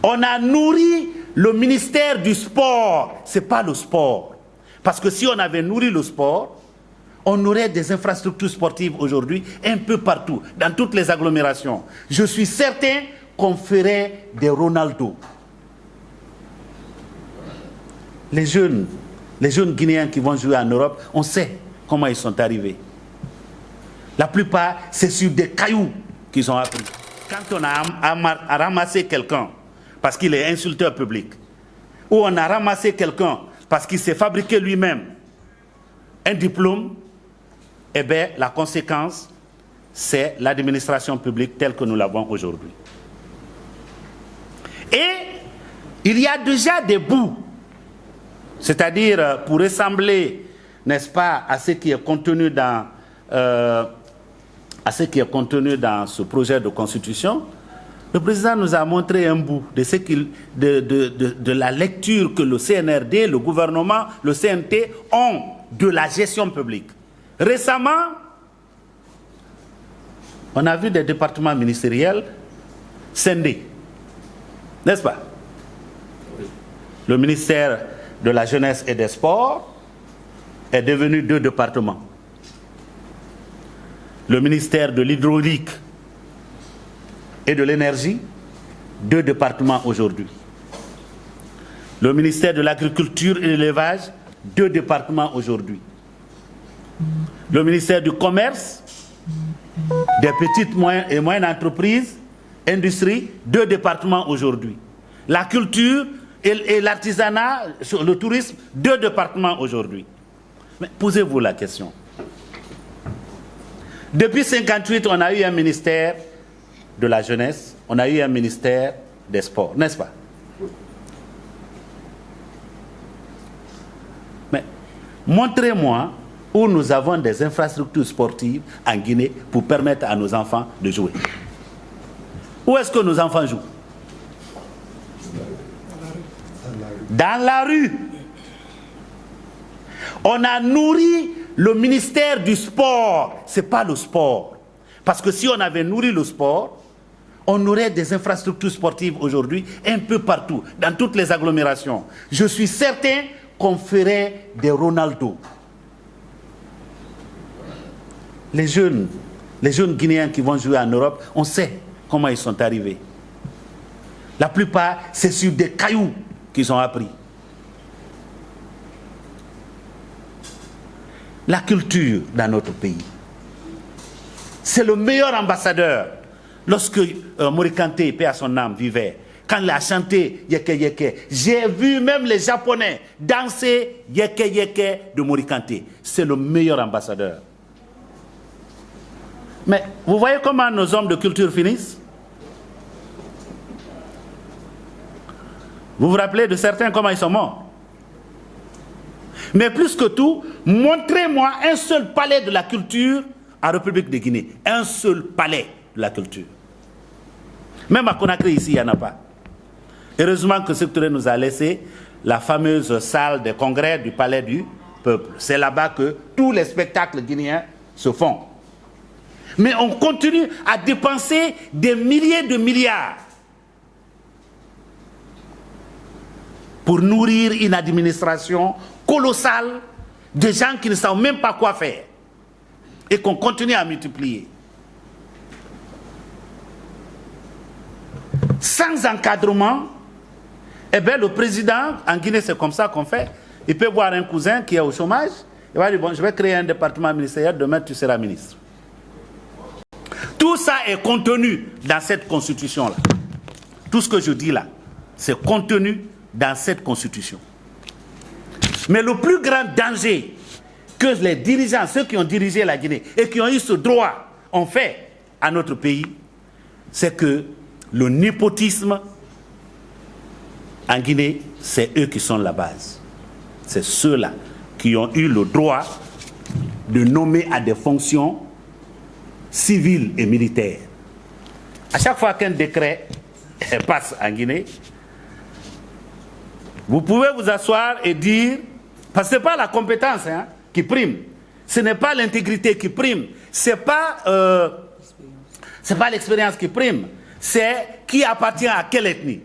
On a nourri le ministère du sport. Ce n'est pas le sport. Parce que si on avait nourri le sport, on aurait des infrastructures sportives aujourd'hui un peu partout, dans toutes les agglomérations. Je suis certain qu'on ferait des Ronaldo. Les jeunes Guinéens qui vont jouer en Europe, on sait comment ils sont arrivés. La plupart, c'est sur des cailloux qu'ils ont appris. Quand on a ramassé quelqu'un parce qu'il est insulteur public, ou on a ramassé quelqu'un parce qu'il s'est fabriqué lui-même un diplôme, eh bien, la conséquence, c'est l'administration publique telle que nous l'avons aujourd'hui. Et il y a déjà des bouts, c'est-à-dire pour ressembler, n'est-ce pas, à ce qui est contenu dans ce projet de constitution. Le président nous a montré un bout de la lecture que le CNRD, le gouvernement, le CNT ont de la gestion publique. Récemment, on a vu des départements ministériels scindés, n'est-ce pas? Le ministère de la Jeunesse et des Sports est devenu 2 départements. Le ministère de l'Hydraulique et de l'Énergie, 2 départements aujourd'hui. Le ministère de l'Agriculture et de l'Élevage, 2 départements aujourd'hui. Le ministère du Commerce, des petites et moyennes entreprises, industrie, 2 départements aujourd'hui. La culture et l'artisanat, le tourisme, 2 départements aujourd'hui. Mais posez-vous la question. Depuis 1958, on a eu un ministère de la jeunesse, on a eu un ministère des sports, n'est-ce pas? Mais montrez-moi où nous avons des infrastructures sportives en Guinée pour permettre à nos enfants de jouer. Où est-ce que nos enfants jouent? Dans la rue. On a nourri le ministère du sport. Ce n'est pas le sport. Parce que si on avait nourri le sport, on aurait des infrastructures sportives aujourd'hui un peu partout, dans toutes les agglomérations. Je suis certain qu'on ferait des Ronaldo. Les jeunes Guinéens qui vont jouer en Europe, on sait comment ils sont arrivés. La plupart, c'est sur des cailloux qu'ils ont appris. La culture dans notre pays, c'est le meilleur ambassadeur. Lorsque Mori Kanté, paix à son âme, vivait, quand il a chanté Yeke Yeke, j'ai vu même les Japonais danser Yeke Yeke de Mori Kanté. C'est le meilleur ambassadeur. Mais vous voyez comment nos hommes de culture finissent? Vous vous rappelez de certains, comment ils sont morts? Mais plus que tout, montrez-moi un seul palais de la culture en République de Guinée. Un seul palais de la culture. Même à Conakry, ici, il n'y en a pas. Heureusement que Sékou Touré nous a laissé la fameuse salle de congrès du palais du peuple. C'est là-bas que tous les spectacles guinéens se font. Mais on continue à dépenser des milliers de milliards pour nourrir une administration colossale de gens qui ne savent même pas quoi faire et qu'on continue à multiplier. Sans encadrement, eh bien, le président, en Guinée, c'est comme ça qu'on fait. Il peut voir un cousin qui est au chômage, il va dire, bon, je vais créer un département ministériel, demain tu seras ministre. Tout ça est contenu dans cette constitution-là. Tout ce que je dis là, c'est contenu dans cette constitution. Mais le plus grand danger que les dirigeants, ceux qui ont dirigé la Guinée et qui ont eu ce droit, ont fait à notre pays, c'est que le népotisme en Guinée, c'est eux qui sont la base. C'est ceux-là qui ont eu le droit de nommer à des fonctions civiles et militaires. À chaque fois qu'un décret passe en Guinée, vous pouvez vous asseoir et dire, parce que ce n'est pas la compétence qui prime, ce n'est pas l'intégrité qui prime, ce n'est pas l'expérience qui prime, c'est qui appartient à quelle ethnie.